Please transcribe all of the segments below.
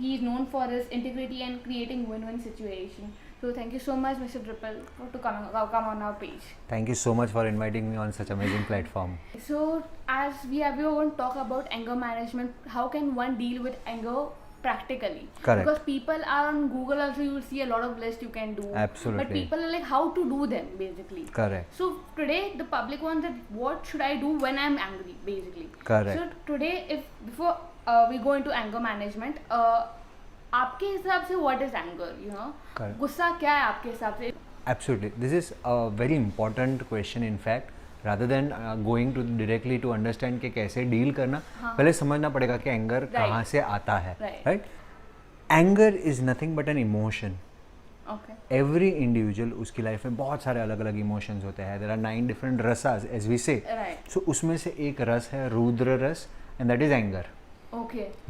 he is known for his integrity and creating win-win situation. So thank you so much, Mr. Triple, for to come on our page. Thank you so much for inviting me on such amazing platform. So as we are going to talk about anger management, how can one deal with anger practically? Correct. Because people are on Google also, you will see a lot of lists you can do. Absolutely. But people are like how to do them basically. Correct. So today the public wants that what should I do when I'm angry basically. Correct. So today if before we go into anger management, आपके हिसाब से what is anger, you know? Correct. गुस्सा क्या है आपके हिसाब से? Absolutely. This is a very important question in fact. Rather than going to directly to understand कि कैसे डील करना, पहले समझना पड़ेगा कि एंगर कहाँ से आता है, right? Anger is nothing but an emotion. Every individual उसकी लाइफ में बहुत सारे अलग अलग इमोशंस होते हैं. देयर आर 9 डिफरेंट रसास एज वी से. सो उसमें से एक रस है रुद्र रस, एंड दैट इज एंगर.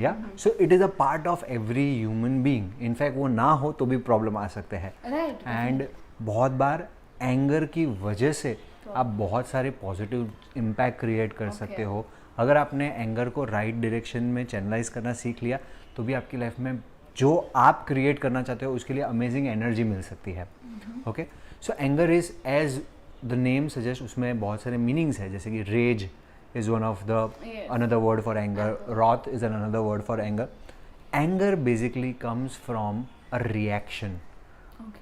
या so it is a part of every human being. In fact वो ना हो तो भी प्रॉब्लम आ सकते हैं. एंड बहुत बार एंगर की वजह से आप बहुत सारे पॉजिटिव इम्पैक्ट क्रिएट कर सकते हो. अगर आपने एंगर को राइट डायरेक्शन में चैनलाइज करना सीख लिया तो भी आपकी लाइफ में जो आप क्रिएट करना चाहते हो उसके लिए अमेजिंग एनर्जी मिल सकती है. Okay, so anger is as the name suggest, उसमें बहुत सारे मीनिंग्स है, जैसे कि rage is one of the another word for anger, wrath is another word for anger. Anger basically comes from a reaction.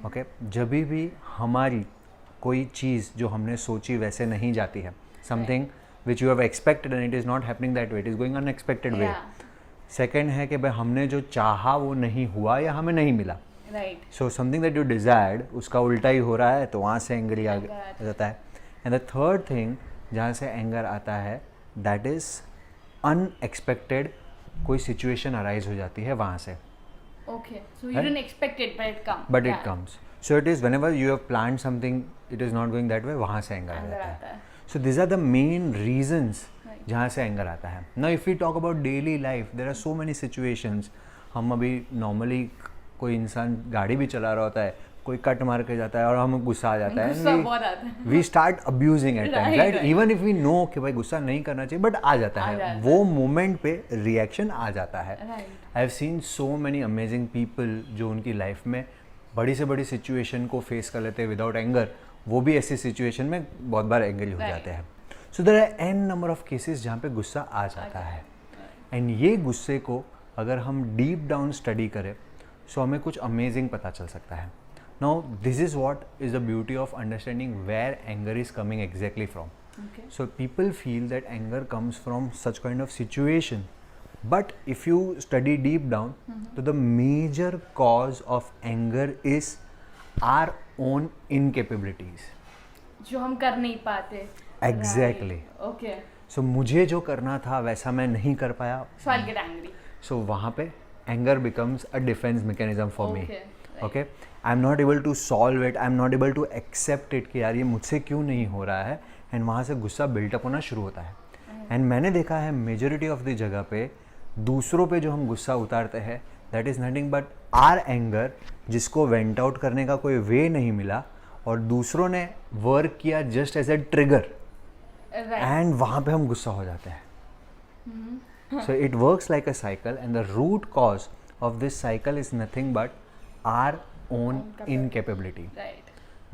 Okay, जब भी हमारी कोई चीज़ जो हमने सोची वैसे नहीं जाती है, something which you have expected and it is not happening that way, it is going unexpected way. Second है कि भाई हमने जो चाहा वो नहीं हुआ या हमें नहीं मिला. So something that you desired उसका उल्टा ही हो रहा है, तो वहाँ से एंगर आ जाता है. एंड द थर्ड थिंग जहाँ से एंगर आता है दैट इज़ अनएक्सपेक्टेड. कोई सिचुएशन अराइज हो जाती है वहाँ से. Okay, so you didn't expect it, but it comes. But it comes. So it is whenever you have planned something, it is not going that way, वहाँ से anger आ जाता है. So these are the main reasons जहाँ से anger आता है. Now if we talk about daily life, there are so many situations. हम अभी नॉर्मली कोई इंसान गाड़ी भी चला रहा होता है, कोई कट मार के जाता है और हमें गुस्सा आ जाता है. We start abusing at times, right? Even if we know कि भाई गुस्सा नहीं करना चाहिए, बट आ जाता है. वो मोमेंट पे रिएक्शन आ जाता है. I have seen so many amazing people जो उनकी लाइफ में बड़ी से बड़ी सिचुएशन को फेस कर लेते हैं विदाउट एंगर, वो भी ऐसी सिचुएशन में बहुत बार एंग्री हो जाते हैं. So there are an number of cases जहाँ पे गुस्सा आ जाता है. एंड ये गुस्से को अगर हम डीप डाउन स्टडी करें सो हमें कुछ अमेजिंग पता चल सकता है. Now, this is what is the beauty of understanding where anger is coming exactly from. Okay. So, people feel that anger comes from such kind of situation. But if you study deep down, so the major cause of anger is our own incapabilities. जो हम कर नहीं पाते. Exactly. Okay. So, मुझे जो करना था वैसा मैं नहीं कर पाया. So, I'll get angry. So, वहाँ पे anger becomes a defense mechanism for me. Okay. I am not able to solve it, I am not able to accept it कि यार ये मुझसे क्यों नहीं हो रहा है. एंड वहाँ से गुस्सा बिल्टअप होना शुरू होता है. एंड मैंने देखा है मेजोरिटी ऑफ द जगह पे दूसरों पे जो हम गुस्सा उतारते हैं that is nothing but our anger, जिसको वेंट आउट करने का कोई वे नहीं मिला और दूसरों ने वर्क किया just as a trigger. And वहाँ पे हम गुस्सा हो जाते हैं. So it works like a cycle and the root cause of this cycle is nothing but our own incapability.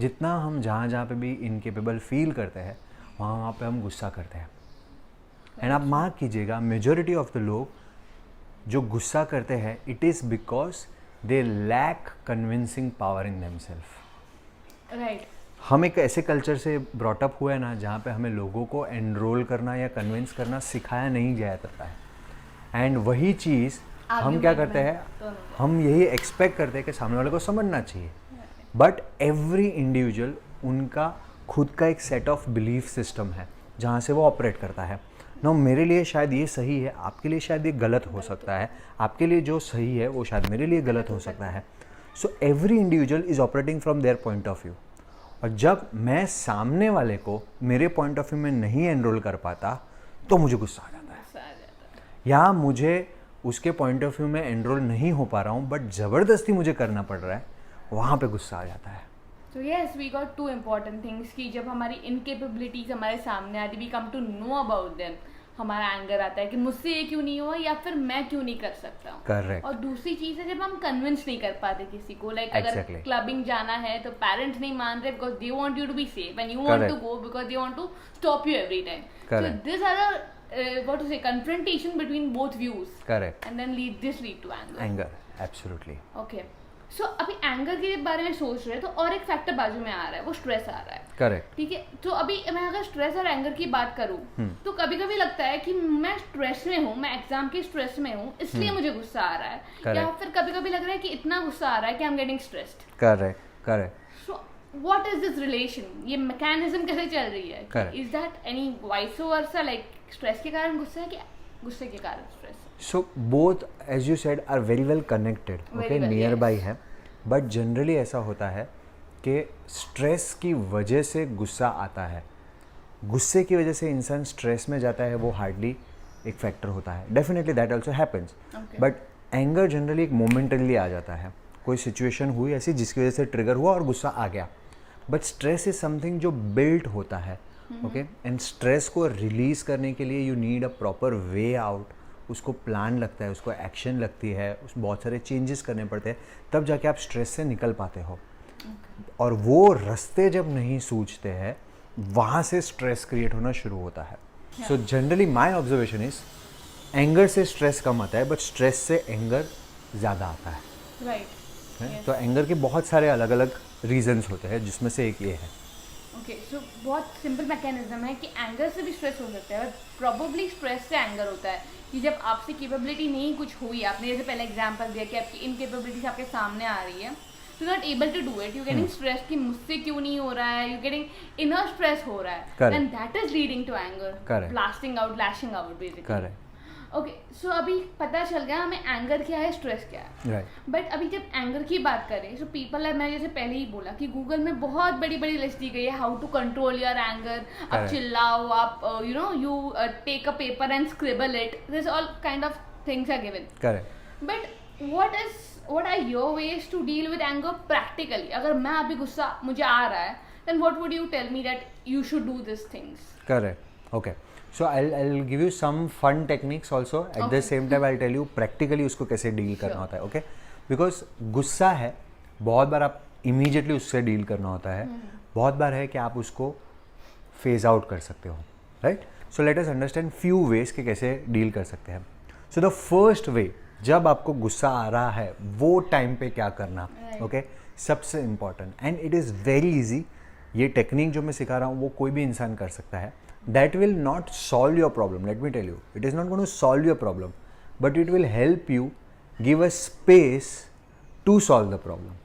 जितना हम जहाँ जहाँ पे भी इनकेपेबल फील करते हैं वहाँ पे हम गुस्सा करते हैं. एंड आप मार्क कीजिएगा मेजॉरिटी ऑफ द लोग जो गुस्सा करते हैं it is because they lack convincing power in themselves. Right. हम एक ऐसे कल्चर से ब्रॉटअप हुए ना जहाँ पे हमें लोगों को एनरोल करना या कन्विंस करना सिखाया नहीं जाया करता है. एंड वही चीज़ हम क्या करते हैं, हम यही एक्सपेक्ट करते हैं कि सामने वाले को समझना चाहिए. बट एवरी इंडिविजुअल उनका खुद का एक सेट ऑफ बिलीफ सिस्टम है जहाँ से वो ऑपरेट करता है. नो मेरे लिए शायद ये सही है, आपके लिए शायद ये गलत हो सकता है, आपके लिए जो सही है वो शायद मेरे लिए गलत हो सकता है. So every individual is operating from their point of view. और जब मैं सामने वाले को मेरे पॉइंट ऑफ व्यू में नहीं एनरोल कर पाता तो मुझे गुस्सा आ जाता है. या मुझे उसके पॉइंट ऑफ व्यू में एनरोल नहीं हो पा रहा हूँ बट ज़बरदस्ती मुझे करना पड़ रहा है, वहाँ पे गुस्सा आ जाता है. So yes, we got two important things कि जब हमारी इनकेपेबिलिटीज हमारे सामने आती, we come to know about them, हमारा एंगर आता है कि मुझसे ये क्यों नहीं हुआ या फिर मैं क्यों नहीं कर सकता हूँ। करेक्ट। और दूसरी चीज है जब हम कन्विंस नहीं कर पाते किसी को, लाइक अगर Exactly. क्लबिंग जाना है तो पेरेंट्स नहीं मान रहे because they want you to be safe and you want to Correct. Go because they want to stop you every time. So Correct. This are what to say confrontation between both views correct. and then lead to anger. Anger, absolutely. Okay, so अभी anger के बारे में सोच रहे हैं तो और एक फैक्टर बाजू में आ रहा है, वो स्ट्रेस आ रहा है। करेक्ट। ठीक है, तो अभी मैं अगर स्ट्रेस और एंगर की बात करूं तो कभी कभी लगता है कि मैं स्ट्रेस में हूँ, मैं एग्जाम के स्ट्रेस में हूँ इसलिए मुझे गुस्सा आ रहा है, या Correct. फिर कभी कभी लग रहा है कि इतना गुस्सा आ रहा है कि I am getting stressed. Correct. Correct. So what is this relation, ये मैकेनिज्म कैसे चल रही है? Correct. Is that any vice versa, like stress के कारण गुस्सा है कि गुस्से के कारण स्ट्रेस? So both as you said are very well connected, okay, nearby है। बट जनरली ऐसा होता है कि स्ट्रेस की वजह से गुस्सा आता है, गुस्से की वजह से इंसान स्ट्रेस में जाता है, वो हार्डली एक फैक्टर होता है। Definitely that also happens, but anger generally एक मोमेंटली आ जाता है, कोई सिचुएशन हुई ऐसी जिसकी वजह से ट्रिगर हुआ और गुस्सा आ गया। बट स्ट्रेस इज समथिंग जो बिल्ट होता है, ओके, एंड स्ट्रेस को रिलीज करने के लिए you need a proper way out, उसको प्लान लगता है, उसको एक्शन लगती है, उस बहुत सारे चेंजेस करने पड़ते हैं, तब जाके आप स्ट्रेस से निकल पाते हो। और वो रास्ते जब नहीं सूझते हैं वहाँ से स्ट्रेस क्रिएट होना शुरू होता है। So generally my observation is anger से स्ट्रेस कम आता है बट स्ट्रेस से एंगर ज़्यादा आता है। राइट। तो एंगर के बहुत सारे अलग अलग रीजंस होते हैं जिसमें से एक ये है। ओके, सो बहुत सिंपल मैकेनिज्म है कि एंगर से भी स्ट्रेस हो सकता है, और प्रॉबेबली स्ट्रेस से एंगर होता है कि जब आपसे कैपेबिलिटी नहीं कुछ हुई, आपने जैसे पहले एग्जांपल दिया कि आपकी इनकेपेबिलिटी आपके सामने आ रही है, तो not able to do it, you getting stress कि मुझसे क्यों नहीं हो रहा है, यू गेटिंग इनर स्ट्रेस हो रहा है, and that is leading to anger, blasting out, lashing out basically. Correct. Okay, so अभी पता चल गया हमें एंगर क्या है, स्ट्रेस क्या है। राइट। बट अभी जब एंगर की बात करें, सो पीपल है, मैं जैसे पहले ही बोला कि गूगल में बहुत बड़ी बड़ी लिस्ट दी गई है, how to control your anger, आप चिल्लाओ, आप you know you take a paper and scribble it, this all kind of things are given. Correct. But what are your ways to deal with anger practically? अगर मैं अभी गुस्सा मुझे आ रहा है, then what would you tell me that you should do this things? Correct. Okay, so I'll give you some fun techniques also at the same time I'll tell you practically उसको कैसे डील करना होता है। Okay, because गुस्सा है, बहुत बार आप immediately उससे डील करना होता है, बहुत बार है कि आप उसको फेज आउट कर सकते हो, right? So let us understand few ways कि कैसे डील कर सकते हैं। सो द फर्स्ट वे, जब आपको गुस्सा आ रहा है वो टाइम पे क्या करना, ओके, सबसे important, and it is very easy. ये टेक्निक जो मैं सिखा रहा हूँ वो कोई भी इंसान कर सकता है। That will not solve your problem, let me tell you, it is not going to solve your problem, but it will help you give a space to solve the problem,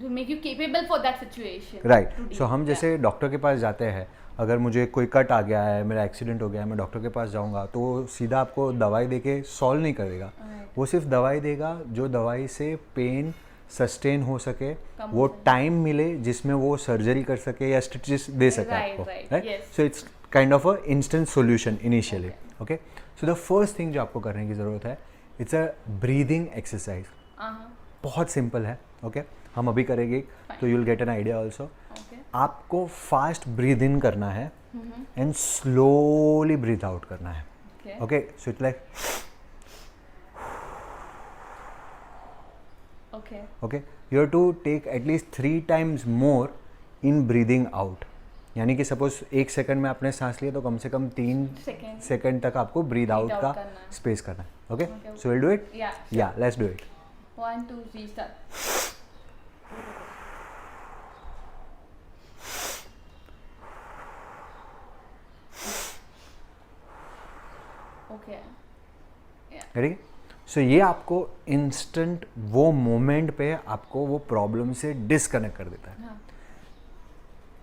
to make you capable for that situation, right? So हम जैसे doctor के पास जाते हैं, अगर मुझे कोई cut आ गया है, मेरा एक्सीडेंट हो गया है, मैं डॉक्टर के पास जाऊंगा तो सीधा आपको दवाई देके सॉल्व नहीं करेगा, वो सिर्फ दवाई देगा जो दवाई से पेन सस्टेन हो सके, वो टाइम मिले जिसमें वो सर्जरी कर सके या स्टिचेस दे सके आपको, right? So it's kind of a instant solution initially. Okay, so the first thing जो आपको करने की ज़रूरत है, इट्स अ ब्रीदिंग एक्सरसाइज। बहुत सिंपल है, ओके, हम अभी करेंगे तो you will get an idea also. आपको फास्ट ब्रीद इन करना है एंड स्लोली ब्रीथ आउट करना है। Okay, so it's like okay, you have to take at least 3 times more in breathing out. यानी कि सपोज 1 सेकंड में आपने सांस लिया तो कम से कम 3 सेकंड तक आपको ब्रीद आउट का स्पेस करना है। Okay, so will do it, या let's do it. 1 2 3 start. Okay, ready? So ये आपको इंस्टेंट वो मोमेंट पे आपको वो प्रॉब्लम से डिस्कनेक्ट कर देता है।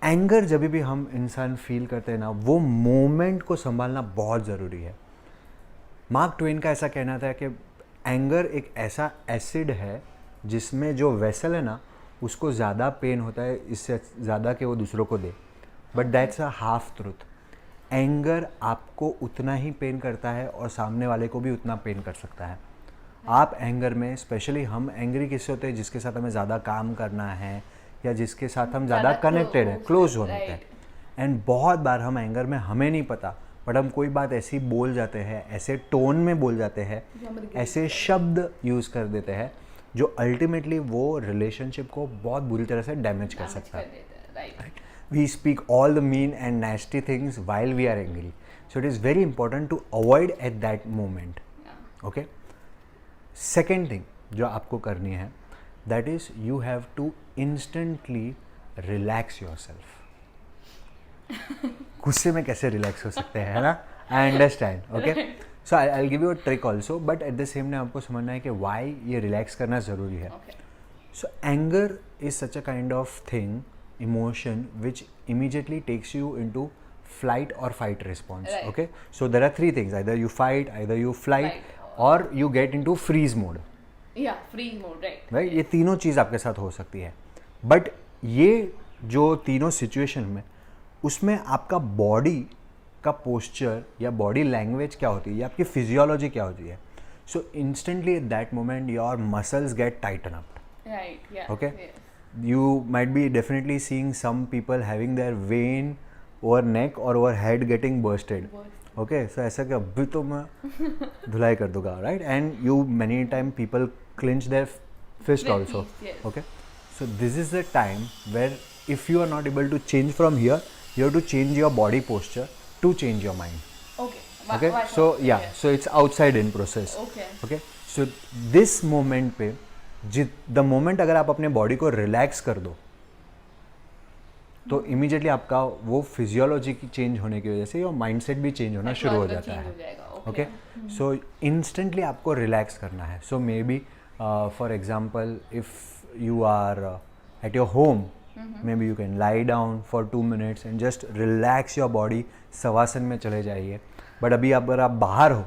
एंगर जब भी हम इंसान फील करते हैं ना, वो मोमेंट को संभालना बहुत ज़रूरी है। मार्क ट्वेन का ऐसा कहना था कि एंगर एक ऐसा एसिड है जिसमें जो वेसल है ना उसको ज़्यादा पेन होता है इससे ज़्यादा कि वो दूसरों को दे, but that's a half truth. Anger आपको उतना ही पेन करता है और सामने वाले को भी उतना पेन कर सकता है। आप एंगर में, स्पेशली हम एंग्री किससे होते हैं, जिसके साथ हमें ज़्यादा काम करना है या जिसके साथ हम ज़्यादा कनेक्टेड हैं, क्लोज होते हैं। एंड बहुत बार हम एंगर में हमें नहीं पता बट हम कोई बात ऐसी बोल जाते हैं, ऐसे टोन में बोल जाते हैं, ऐसे शब्द यूज़ कर देते हैं जो अल्टीमेटली वो रिलेशनशिप को बहुत बुरी तरह से डैमेज कर सकता है. Right. We speak all the mean and nasty things while we are angry. So it is very important to avoid at that moment. Okay? Second thing जो आपको करनी है, that is you have to instantly relax yourself. गुस्से में कैसे relax हो सकते हैं, है ना? I understand. Okay? So I'll give you a trick also, but at the same time आपको समझना है कि why ये रिलैक्स करना ज़रूरी है. So anger is such a kind of thing, emotion which immediately takes you into flight or fight response. Right. Okay, so there are three things: either you fight, either you flight, or you get into freeze mode. Yeah, freeze mode, right. Right, ये तीनों चीज़ आपके साथ हो सकती है. But ये जो तीनों सिचुएशन में, उसमें आपका बॉडी का पोस्चर या बॉडी लैंग्वेज क्या होती है या आपकी फिजियोलॉजी क्या होती है. So instantly at that moment your muscles get tighten up. Right, yeah. Okay. Yes. You might be definitely seeing some people having their vein over neck or over head getting bursted. Okay, so ऐसा कि अभी तो मैं धुलाई कर दूंगा, right? And you many time people clench their fist Their also. fist, yes. Okay, so this is the time where if you are not able to change from here, you have to change your body posture to change your mind. Okay. Okay, so yeah, so it's outside in process. Okay. Okay, so this moment पे the moment अगर आप अपने body को relax कर दो तो immediately आपका वो फिजियोलॉजी की चेंज होने की वजह से और माइंडसेट भी चेंज होना शुरू हो जाता है. ओके, सो इंस्टेंटली आपको रिलैक्स करना है. So maybe for example if you are at your home, maybe you can lie down for 2 minutes and just relax your body. Shavasana में चले जाइए. बट अभी अगर आप बाहर हो,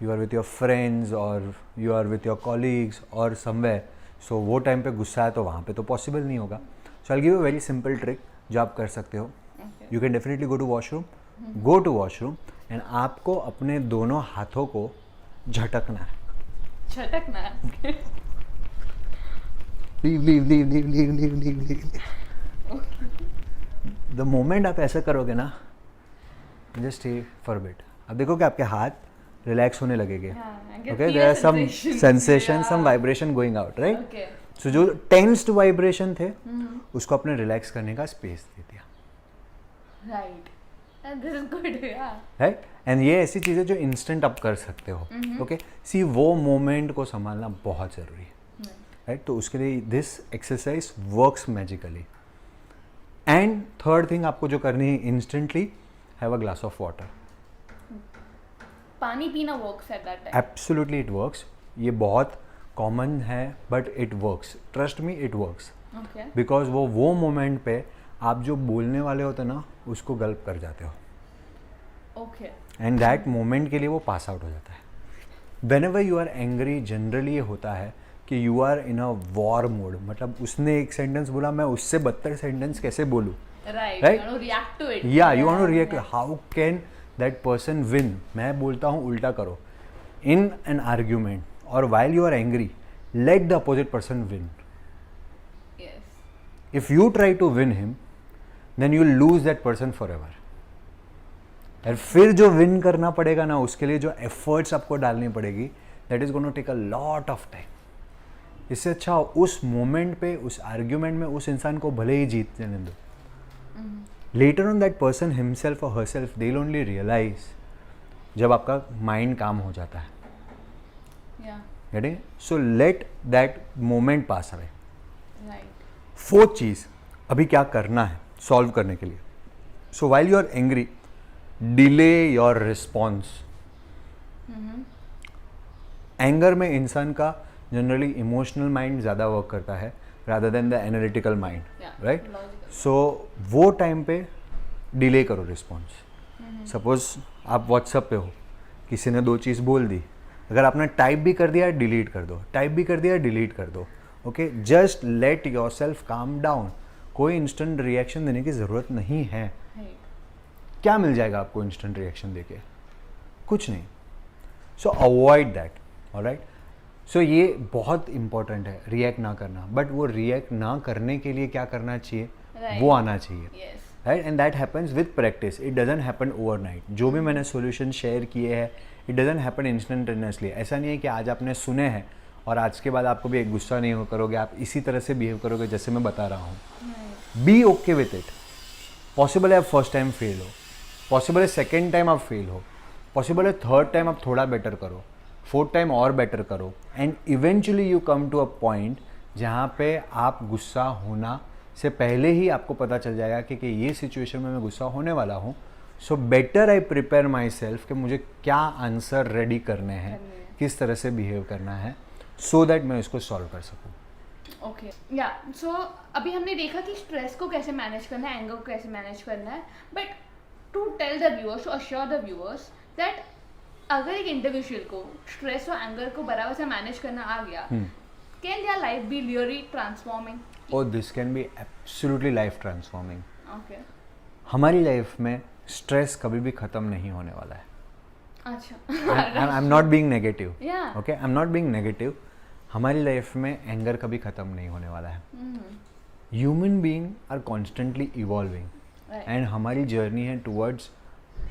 you are with your friends or you are with your colleagues or somewhere, so वो time पे गुस्सा है तो वहाँ पे तो पॉसिबल नहीं होगा. So I'll give you a very simple trick जो आप कर सकते हो. You can definitely go to washroom. Go to washroom and आपको अपने दोनों हाथों को झटकना है. झटकना है. Leave. The moment आप ऐसा करोगे ना, just stay for a bit. अब देखो कि आपके हाथ रिलैक्स होने लगेंगे. Okay, there are some sensation, some vibration going out, right? Okay. So जो tensed vibration थे, उसको अपने रिलैक्स करने का स्पेस दे दिया. Right. This is good, yeah. Right? And ये ऐसी चीज़ें जो इंस्टेंट आप कर सकते हो. Okay? See, वो मोमेंट को संभालना बहुत ज़रूरी है. Right? तो उसके लिए this exercise works magically. And third thing आपको जो करनी है instantly, have a glass of water. पानी पीना works at that time. Absolutely it works. ये बहुत कॉमन है but it works. Trust me, it works. Okay. Because वो मोमेंट पे आप जो बोलने वाले होते ना उसको गल्प कर जाते हो. ओके. एंड दैट मोमेंट के लिए वो पास आउट हो जाता है. Whenever you are angry, generally ये होता है कि you are in a war mode. मतलब उसने एक सेंटेंस बोला, मैं उससे 72 सेंटेंस कैसे बोलूँ. Right. Right? You want to react to it. Yeah, you want to react. How can that person win? मैं बोलता हूँ उल्टा करो. In an argument or while you are angry, let the opposite person win. Yes. If you try to win him, then you will lose that person forever. और फिर जो win करना पड़ेगा ना, उसके लिए जो efforts आपको डालनी पड़ेगी, that is going to take a lot of time. इससे अच्छा उस moment पे, उस argument में उस इंसान को भले ही जीत जाने दो. Later on that person himself or herself, they'll only realize जब आपका mind काम हो जाता है. Yeah. Getting? So let that moment pass away. Right. Fourth चीज़ अभी क्या करना है सॉल्व करने के लिए. So while you are angry, delay your response. Anger में इंसान का जनरली इमोशनल माइंड ज़्यादा वर्क करता है rather than the analytical mind. Yeah. Right? Logical. सो वो टाइम पे डिले करो रिस्पॉन्स. सपोज आप व्हाट्सएप पे हो, किसी ने 2 चीज़ बोल दी, अगर आपने टाइप भी कर दिया डिलीट कर दो, टाइप भी कर दिया डिलीट कर दो. Okay, just let your self calm down. कोई इंस्टेंट रिएक्शन देने की ज़रूरत नहीं है. Right. क्या मिल जाएगा आपको इंस्टेंट रिएक्शन देके? कुछ नहीं. सो अवॉइड दैट. ऑलराइट. सो ये बहुत इंपॉर्टेंट है रिएक्ट ना करना. बट वो रिएक्ट ना करने के लिए क्या करना चाहिए, Right. वो आना चाहिए. Yes. Right, and that happens with practice, it doesn't happen overnight. जो भी मैंने सॉल्यूशन शेयर किए हैं, इट डजंट हैपन इंस्टेंटेनियसली. ऐसा नहीं है कि आज आपने सुने हैं और आज के बाद आपको भी एक गुस्सा नहीं हो करोगे, आप इसी तरह से बिहेव करोगे जैसे मैं बता रहा हूँ. Be okay with it. Possible है आप फर्स्ट टाइम फेल हो, पॉसिबल है सेकेंड टाइम आप फेल हो, पॉसिबल है थर्ड टाइम आप थोड़ा बेटर करो, फोर्थ टाइम और बेटर करो, and eventually you come to a point जहाँ पे आप गुस्सा होना से पहले ही आपको पता चल जाएगा कि ये सिचुएशन में मैं गुस्सा होने वाला हूँ. So better I prepare my self कि मुझे क्या आंसर रेडी करने हैं, किस तरह से बिहेव करना है, सो दैट मैं इसको सॉल्व कर सकूँ. ओके या सो अभी हमने देखा कि स्ट्रेस को कैसे मैनेज करना है, एंगर को कैसे मैनेज करना है, but to tell the viewers, to assure the viewers that अगर एक इंडिविजुअल को स्ट्रेस और एंगर को बराबर से मैनेज करना आ गया, can their life be really transforming? Oh, this can be absolutely life transforming. Okay. हमारी लाइफ में स्ट्रेस कभी भी खत्म नहीं होने वाला है. अच्छा. I'm not being negative. Yeah. Okay, I'm not being negative. हमारी लाइफ में एंगर कभी खत्म नहीं होने वाला है. Human being are constantly evolving. Right. And हमारी जर्नी है towards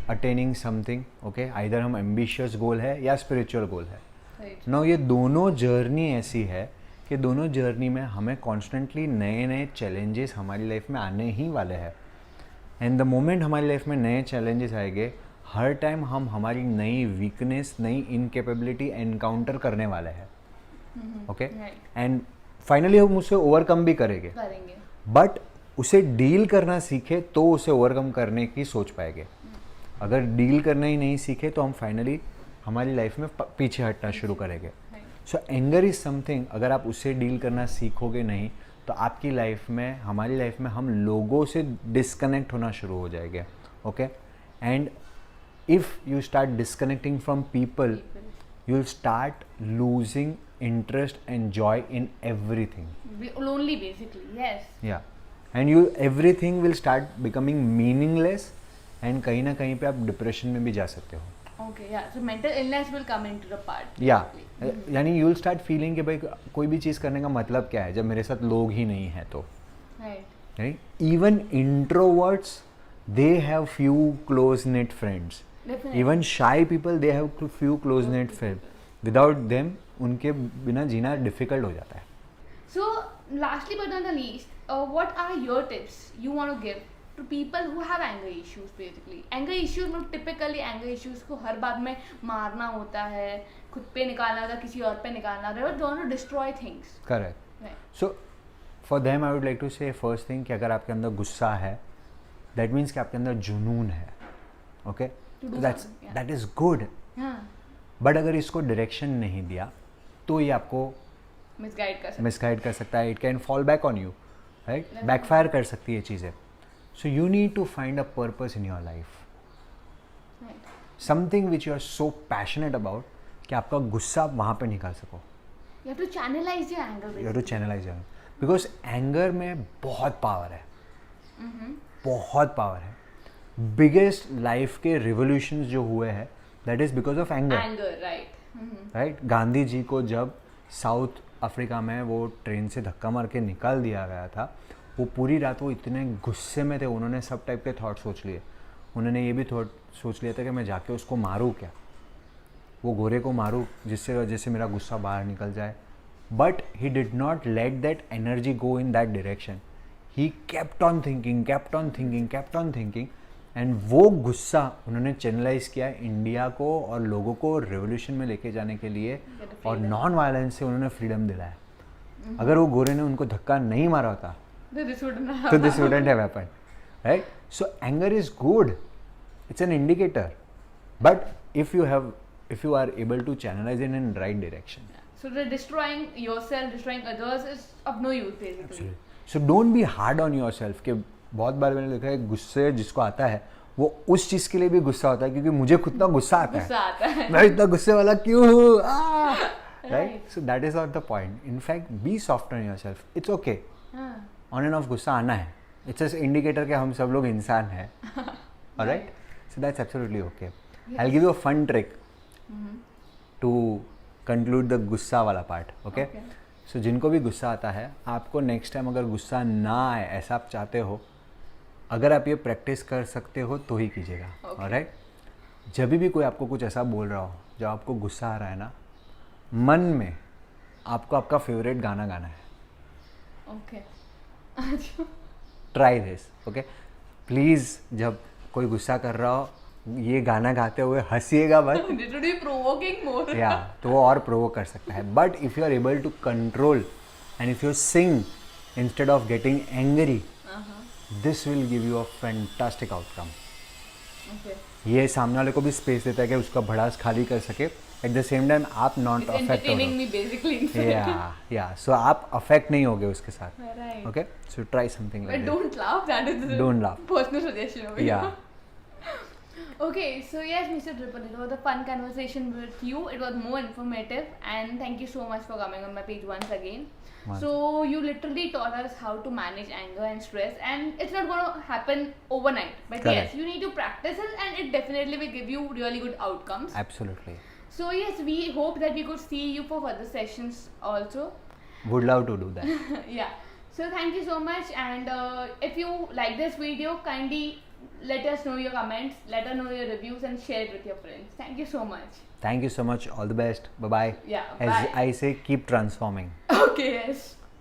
attaining something. Okay, either हम ambitious goal है या spiritual goal है. Right. Now ये दोनों जर्नी ऐसी है कि दोनों जर्नी में हमें कॉन्स्टेंटली नए नए चैलेंजेस हमारी लाइफ में आने ही वाले हैं. एंड द मोमेंट हमारी लाइफ में नए चैलेंजेस आएंगे, हर टाइम हम हमारी नई वीकनेस, नई इनकेपेबिलिटी एनकाउंटर करने वाले हैं. ओके, एंड फाइनली हम उसे ओवरकम भी करेंगे. बट उसे डील करना सीखे तो उसे ओवरकम करने की सोच पाएंगे. अगर डील करना ही नहीं सीखे तो हम फाइनली हमारी लाइफ में पीछे हटना शुरू करेंगे. सो एंगर इज़ समथिंग, अगर आप उससे डील करना सीखोगे नहीं तो आपकी लाइफ में, हमारी लाइफ में हम लोगों से डिस्कनेक्ट होना शुरू हो जाएंगे. Okay, and if you start disconnecting from people, you will start losing interest and joy in everything. Lonely basically, yes. Yeah, and you everything will start becoming meaningless, and कहीं ना कहीं पे आप डिप्रेशन में भी जा सकते हो. Okay, yeah. So mental illness will come into the part. या यानी यू विल स्टार्ट फीलिंग कि भाई कोई भी चीज़ करने का मतलब क्या है जब मेरे साथ लोग ही नहीं है तो. Right. Even introverts they have few close net friends. Definitely. Even shy people they have few close net friend. Without them उनके बिना जीना डिफिकल्ट हो जाता है. So lastly but not the least, what are your tips you want to give to people who have anger issues basically? Anger issues में typically anger issues को हर बात में मारना होता है, खुद पे निकालना होता है, किसी और पे निकालना होता है, but don't want to destroy things. Correct. Right. So for them I would like to say first thing कि अगर आपके अंदर गुस्सा है, that means कि आपके अंदर जुनून है. Okay? To do That's something, yeah. that is good. हाँ. बट अगर इसको डायरेक्शन नहीं दिया तो ये आपको मिसगाइड कर सकता है. It can fall back on you, right, backfire कर सकती है चीज़ें. So you need to find a purpose in your life, something which you are so passionate about कि आपका गुस्सा आप वहाँ पे निकाल सको. You have to channelize your anger. You have to channelise your, because anger में बहुत पावर है. बहुत पावर है. बिगेस्ट लाइफ के रिवोल्यूशंस जो हुए हैं that is because of anger. Right, Gandhi ji को जब साउथ अफ्रीका में वो ट्रेन से धक्का मार के निकाल दिया गया था, वो पूरी रात वो इतने गुस्से में थे, उन्होंने सब टाइप के थॉट सोच लिए. उन्होंने ये भी थॉट सोच लिया था कि मैं जाके उसको मारूँ क्या, वो गोरे को मारूँ जिससे वजह से मेरा गुस्सा बाहर निकल जाए. But he did not let that energy go in that direction. He kept on thinking, kept on thinking, kept on thinking, and वो गुस्सा उन्होंने चैनलाइज किया इंडिया को और लोगों को रेवोल्यूशन में लेके जाने के लिए, और नॉन वायलेंस से उन्होंने फ्रीडम दिलाया. अगर वो गोरे ने उनको धक्का नहीं मारा होता तो this wouldn't have happened. Right, so anger is good, it's an indicator, but if you are able to channelize it in right direction. So the destroying yourself, destroying others is of no use basically. So don't be hard on yourself. कि बहुत बार मैंने देखा है गुस्से जिसको आता है वो उस चीज़ के लिए भी गुस्सा होता है क्योंकि मुझे खुद ना गुस्सा आता है. मैं इतना गुस्से वाला क्यों हूँ, right. So that is not the point. In fact be soft on yourself. It's okay, on and off गुस्सा आना है. इट्स जस्ट इंडिकेटर कि हम सब लोग इंसान हैं. Alright, so that's absolutely okay. I will give you a fun trick to conclude the गुस्सा वाला पार्ट. ओके, सो जिनको भी गुस्सा आता है, आपको नेक्स्ट टाइम अगर गुस्सा ना आए ऐसा आप चाहते हो अगर आप ये प्रैक्टिस कर सकते हो तो ही कीजिएगा, ऑलराइट। जब भी कोई आपको कुछ ऐसा बोल रहा हो, जब आपको गुस्सा आ रहा है ना, मन में आपको आपका फेवरेट गाना गाना है। Okay. Try this, okay. Please जब कोई गुस्सा कर रहा हो, ये गाना गाते हुए हंसिएगा मत। It would be provoking more. या तो वो और प्रोवोक कर सकता है। But if you are able to control and if you sing instead of getting angry, this will give you a fantastic outcome. Okay. ये सामने वाले को भी स्पेस देता है कि उसका भड़ास खाली कर सके, एट द सेम टाइम आप नॉट It's अफेक्ट हो entertaining me basically. या सो आप अफेक्ट नहीं होगे उसके साथ। Right. Okay, so try something But like don't laugh. That is the Don't laugh. personal suggestion over Yeah. here. Okay, so yes, Mr. Triple, it was a fun conversation with you. It was more informative, and thank you so much for coming on my page once again. Once. So you literally taught us how to manage anger and stress, and it's not going to happen overnight. But Correct. yes, you need to practice it, and it definitely will give you really good outcomes. Absolutely. So yes, we hope that we could see you for further sessions also. Would love to do that. Yeah. So thank you so much, and if you like this video, kindly let us know your comments, let us know your reviews, and share it with your friends. Thank you so much. Thank you so much. All the best. Bye bye. Yeah, As bye. I say, keep transforming. Okay, yes.